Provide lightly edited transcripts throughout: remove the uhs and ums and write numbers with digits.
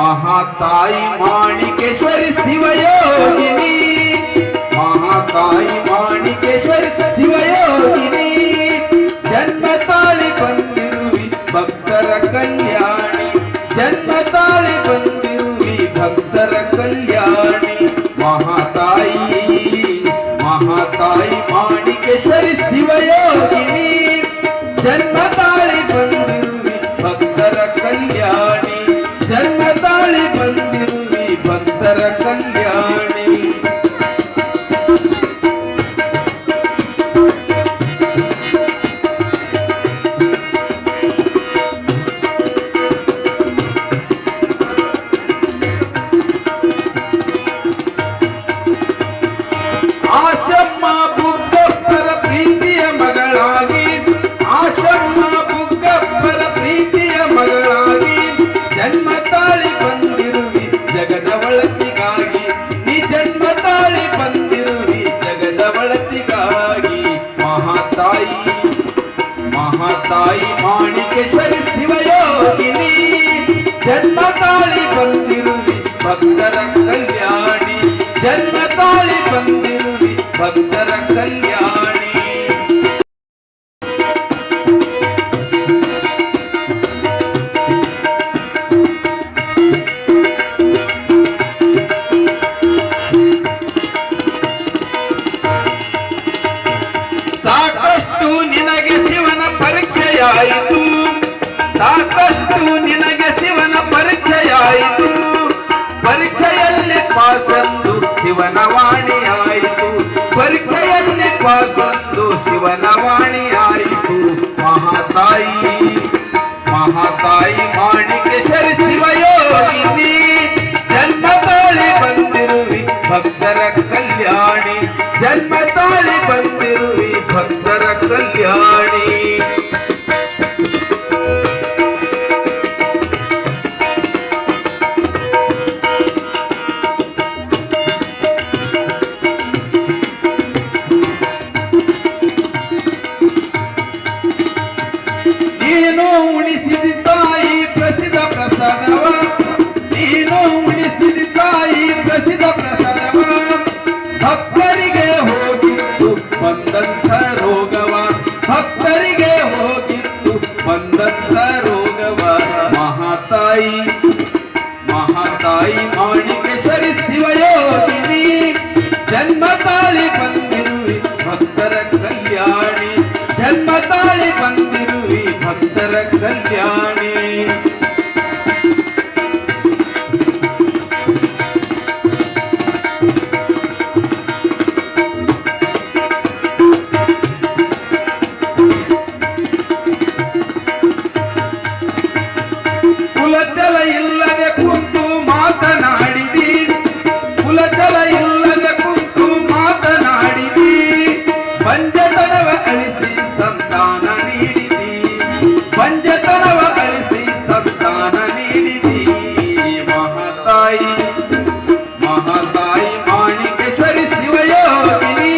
महाताई माणिकेश्वरी शिवयोगिनी, महाताई माणिकेश्वरी शिवयोगिनी, जन्म ताळी बंदिरुवी भक्तर कल्याणी, जन्म ताळी बंदिरुवी भक्तर कल्याणी, महाताई महाताई माणिकेश्वरी शिवयोगिनी, जन्म ताळी बंदिरुवी भक्तर कल्याणी, जन्म ताळी बंदिरुवी भक्तर कल्याणी। ಆಶಮ್ಮ ಬುಗ್ಗಪ್ಪರ ಪ್ರೀತಿಯ ಮಗಳಾಗಿ, ಆಶಮ್ಮ ಬುಗ್ಗಪ್ಪರ ಪ್ರೀತಿಯ ಮಗಳಾಗಿ, ಜನ್ಮ ತಾಳಿ ಬಂದಿರುವಿ ಜಗದ ಒಳತಿಗಾಗಿ, ನೀ ಜನ್ಮ ತಾಳಿ ಬಂದಿರುವಿ ಜಗದ ಒಳತಿಗಾಗಿ, ಮಹಾತಾಯಿ ಮಹಾತಾಯಿ ಮಾಣಿಕೇಶ್ವರಿ ಶಿವಯೋಗಿನಿ, ಜನ್ಮ ತಾಳಿ ಬಂದಿರುವಿ ಭಕ್ತರ ಕಲ್ಯಾಣಿ, ಜನ್ಮ ತಾಳಿ ಬಂದಿರುವಿ ಭಕ್ತರ ಕಲ್ಯಾಣಿ। ಸಾಕಷ್ಟು ನಿನಗೆ ಶಿವನ ಪರೀಕ್ಷೆಯಾಯಿತು, ಸಾಕಷ್ಟು ನಿನಗೆ ಶಿವನ ಪರೀಕ್ಷೆಯಾಯಿತು, ಪರೀಕ್ಷೆಯಲ್ಲಿ ಪಾಸಂದು ಶಿವನ ವಾಣಿಯಾಯಿತು, ಪರೀಕ್ಷೆಯಲ್ಲಿ ಪಾಸಂದು ಶಿವನ ವಾಣಿಯಾಯಿತು, ಮಹಾತಾಯಿ ಮಹಾತಾಯಿ ಮಾಣಿಕೇಶ್ವರಿ ಶಿವಯೋಗಿನಿ, ಜನ್ಮ ತಾಳಿ ಬಂದಿರುವಿ ಭಕ್ತರ ಕಲ್ಯಾಣಿ, ಜನ್ಮ ತಾಳಿ ಬಂದಿರುವಿ ಭಕ್ತರ ಕಲ್ಯಾಣಿ। ನೀನು ಉಣಿಸಿದ ತಾಯಿ ಪ್ರಸಿದ್ಧ ಪ್ರಸಾದವ, ನೀನು ಉಣಿಸಿದ ತಾಯಿ ಪ್ರಸಿದ್ಧ ಪ್ರಸಾದವ, ಭಕ್ತರಿಗೆ ಹೋಗಿತ್ತು ಬಂದಂಥ ರೋಗವ, ಭಕ್ತರಿಗೆ ಹೋಗಿತ್ತು ಬಂದಂಥ ರೋಗವ, ಮಹಾತಾಯಿ ಮಹಾತಾಯಿ ಮಾಣಿಕೇಶ್ವರಿ ಶಿವಯೋಗಿನಿ, ಜನ್ಮ ತಾಳಿ ಬಂದಿರುವಿ ಭಕ್ತರ ಕಲ್ಯಾಣಿ, ಜನ್ಮ ತಾಳಿ ಬಂದಿರುವಿ ಭಕ್ತರ ಕಲ್ಯಾಣಿ। ಕುಲಚಲ ಇಲ್ಲದೆ ಕುಂತು ಮಾತನಾಡಿದಿ, ಕುಲಚಲ ಇಲ್ಲದೆ ಕುಂತು ಮಾತನಾಡಿದಿ, ಪಂಚತನವ ಅಳಿಸಿ ಸಂತಾನ ನೀಡಿದಿ, ಪಂಚತನವ ಅಳಿಸಿ ಸಂತಾನ ನೀಡಿದಿ, ಮಹಾತಾಯಿ ಮಹಾತಾಯಿ ಮಾಣಿಕೇಶ್ವರಿ ಶಿವಯೋಗಿನಿ,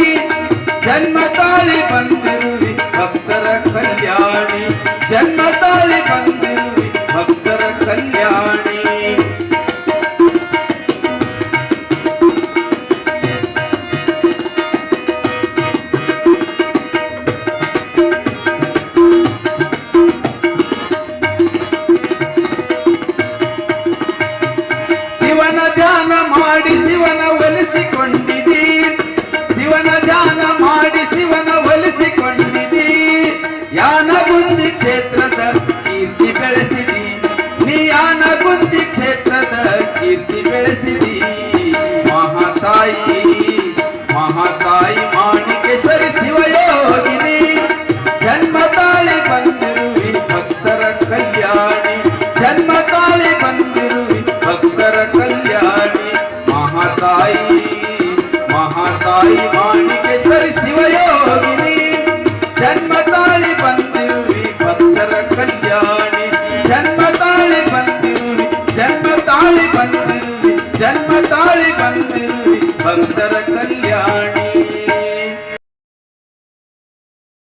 ಜನ್ಮ ತಾಳಿ ಬಂದಿರುವಿ ಭಕ್ತರ ಕಲ್ಯಾಣಿ, ಜನ್ಮ ತಾಳಿ ಬಂದಿರುವಿ ಭಕ್ತರ ಕಲ್ಯಾಣಿ। ಶಿವನ ಧ್ಯಾನ ಮಾಡಿ ಶಿವನ ಒಲಿಸಿಕೊಂಡಿದಿ, ಶಿವನ ಧ್ಯಾನ ಮಾಡಿ ಶಿವನ ಒಲಿಸಿಕೊಂಡಿದಿ, ಯಾನಗುಂದಿ ಕ್ಷೇತ್ರದ ಕೀರ್ತಿ ಬೆಳೆಸಿದಿ, ನೀ ಯಾನಗುಂದಿ ಕ್ಷೇತ್ರದ ಕೀರ್ತಿ ಬೆಳೆಸಿದಿ, ಮಹಾತಾಯಿ ಮಹಾತಾಯಿ ಮಾಣಿಕೇಶ್ವರಿ ಶಿವಯೋಗಿನಿ, ಜನ್ಮ ತಾಳಿ ಬಂದಿರುವಿ ಭಕ್ತರ ಕಲ್ಯಾಣಿ, ಜನ್ಮ ತಾಳಿ ಬಂದಿರುವಿ ಭಕ್ತರ ಕಲ್ಯಾಣಿ, ಮಹಾತಾಯಿ ಮಹಾತಾಯಿ ಮಾಣಿಕೇಶ್ವರಿ ಶಿವಯೋಗಿನಿ, ಜನ್ಮ ತಾಳಿ ಬಂದಿರುವಿ ಭಕ್ತರ ಕಲ್ಯಾಣಿ, ಜನ್ಮ ತಾಳಿ ಬಂದಿರುವಿ ಜನ್ಮ ತಾಳಿ ಬಂದಿರುವಿ ಜನ್ಮ ತಾಳಿ ಬಂದಿರುವಿ ಭಕ್ತರ ಕಲ್ಯಾಣಿ।